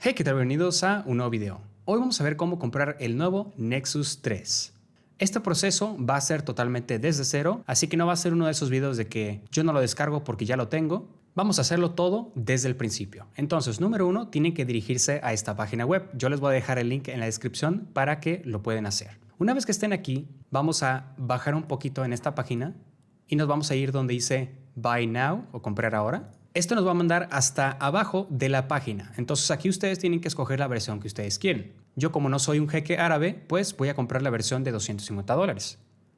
Hey, ¿qué tal? Bienvenidos a un nuevo video. Hoy vamos a ver cómo comprar el nuevo Nexus 3. Este proceso va a ser totalmente desde cero, así que no va a ser uno de esos videos de que yo no lo descargo porque ya lo tengo. Vamos a hacerlo todo desde el principio. Entonces, número uno, tienen que dirigirse a esta página web. Yo les voy a dejar el link en la descripción para que lo puedan hacer. Una vez que estén aquí, vamos a bajar un poquito en esta página y nos vamos a ir donde dice Buy Now o comprar ahora. Esto nos va a mandar hasta abajo de la página. Entonces aquí ustedes tienen que escoger la versión que ustedes quieren. Yo, como no soy un jeque árabe, pues voy a comprar la versión de $250.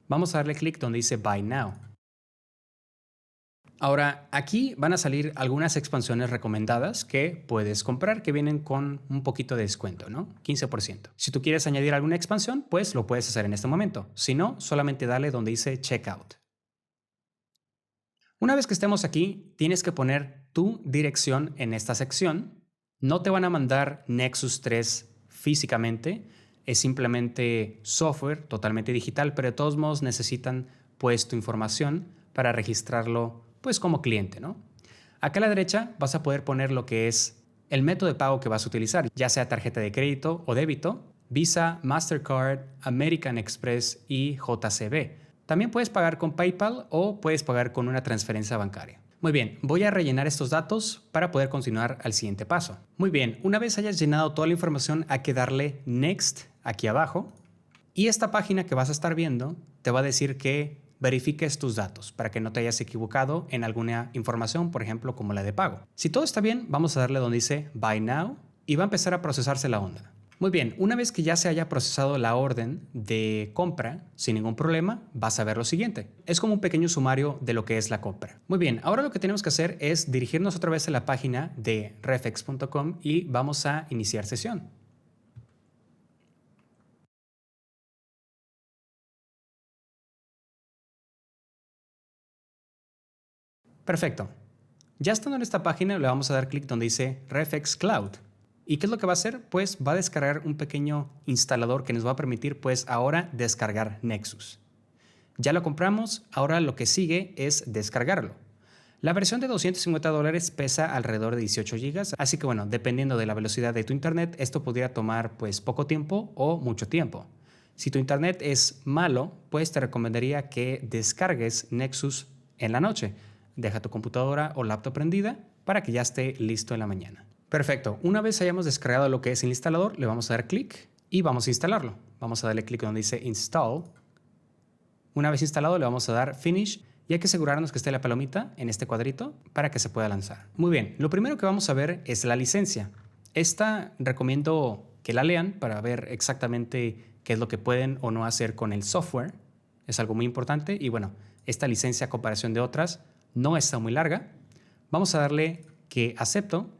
Vamos a darle clic donde dice Buy Now. Ahora, aquí van a salir algunas expansiones recomendadas que puedes comprar que vienen con un poquito de descuento, ¿no? 15%. Si tú quieres añadir alguna expansión, pues lo puedes hacer en este momento. Si no, solamente dale donde dice Checkout. Una vez que estemos aquí, tienes que poner tu dirección en esta sección. No te van a mandar Nexus 3 físicamente, es simplemente software totalmente digital, pero de todos modos necesitan pues tu información para registrarlo pues como cliente, ¿no? Acá a la derecha vas a poder poner lo que es el método de pago que vas a utilizar, ya sea tarjeta de crédito o débito, Visa, Mastercard, American Express y JCB. También puedes pagar con PayPal o puedes pagar con una transferencia bancaria. Muy bien, voy a rellenar estos datos para poder continuar al siguiente paso. Muy bien, una vez hayas llenado toda la información, hay que darle Next aquí abajo. Y esta página que vas a estar viendo te va a decir que verifiques tus datos para que no te hayas equivocado en alguna información, por ejemplo, como la de pago. Si todo está bien, vamos a darle donde dice Buy Now y va a empezar a procesarse la onda. Muy bien, una vez que ya se haya procesado la orden de compra sin ningún problema, vas a ver lo siguiente. Es como un pequeño sumario de lo que es la compra. Muy bien, ahora lo que tenemos que hacer es dirigirnos otra vez a la página de refx.com y vamos a iniciar sesión. Perfecto. Ya estando en esta página le vamos a dar clic donde dice Refx Cloud. ¿Y qué es lo que va a hacer? Pues va a descargar un pequeño instalador que nos va a permitir pues ahora descargar Nexus. Ya lo compramos, ahora lo que sigue es descargarlo. La versión de $250 pesa alrededor de 18 GB, así que bueno, dependiendo de la velocidad de tu internet, esto podría tomar pues poco tiempo o mucho tiempo. Si tu internet es malo, pues te recomendaría que descargues Nexus en la noche. Deja tu computadora o laptop prendida para que ya esté listo en la mañana. Perfecto, una vez hayamos descargado lo que es el instalador, le vamos a dar clic y vamos a instalarlo. Vamos a darle clic donde dice Install. Una vez instalado le vamos a dar Finish y hay que asegurarnos que esté la palomita en este cuadrito para que se pueda lanzar. Muy bien, lo primero que vamos a ver es la licencia. Esta recomiendo que la lean para ver exactamente qué es lo que pueden o no hacer con el software. Es algo muy importante y bueno, esta licencia a comparación de otras no está muy larga. Vamos a darle que acepto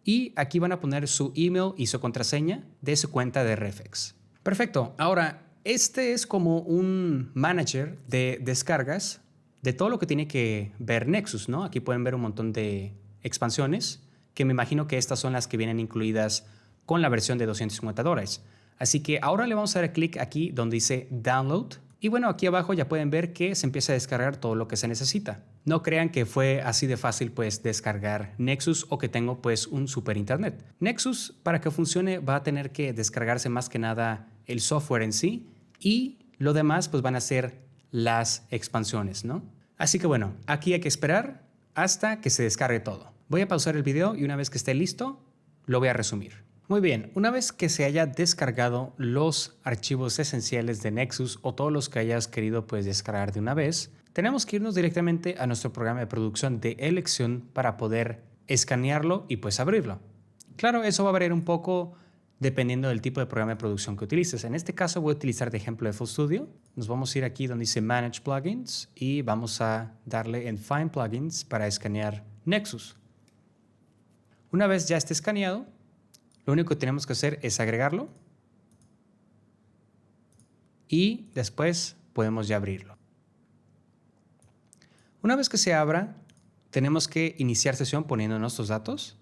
y aquí van a poner su email y su contraseña de su cuenta de Refx. Perfecto, ahora este es como un manager de descargas de todo lo que tiene que ver Nexus, ¿no? Aquí pueden ver un montón de expansiones que me imagino que estas son las que vienen incluidas con la versión de $250. Así que ahora le vamos a dar clic aquí donde dice Download. Y bueno, aquí abajo ya pueden ver que se empieza a descargar todo lo que se necesita. No crean que fue así de fácil pues descargar Nexus o que tengo pues un super internet. Nexus, para que funcione, va a tener que descargarse más que nada el software en sí y lo demás pues van a ser las expansiones, ¿no? Así que bueno, aquí hay que esperar hasta que se descargue todo. Voy a pausar el video y una vez que esté listo, lo voy a resumir. Muy bien, una vez que se haya descargado los archivos esenciales de Nexus o todos los que hayas querido pues descargar de una vez, tenemos que irnos directamente a nuestro programa de producción de elección para poder escanearlo y pues abrirlo. Claro, eso va a variar un poco dependiendo del tipo de programa de producción que utilices. En este caso voy a utilizar de ejemplo FL Studio. Nos vamos a ir aquí donde dice Manage Plugins y vamos a darle en Find Plugins para escanear Nexus. Una vez ya esté escaneado, lo único que tenemos que hacer es agregarlo y después podemos ya abrirlo. Una vez que se abra, tenemos que iniciar sesión poniendo nuestros datos.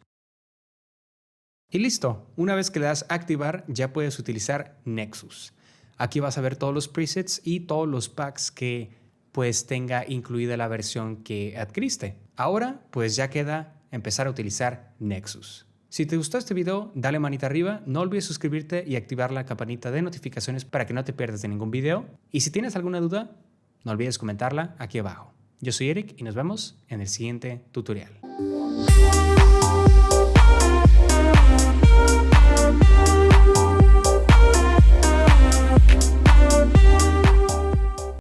Y listo, una vez que le das a activar, ya puedes utilizar Nexus. Aquí vas a ver todos los presets y todos los packs que pues tenga incluida la versión que adquiriste. Ahora pues ya queda empezar a utilizar Nexus. Si te gustó este video, dale manita arriba, no olvides suscribirte y activar la campanita de notificaciones para que no te pierdas de ningún video. Y si tienes alguna duda, no olvides comentarla aquí abajo. Yo soy Eric y nos vemos en el siguiente tutorial.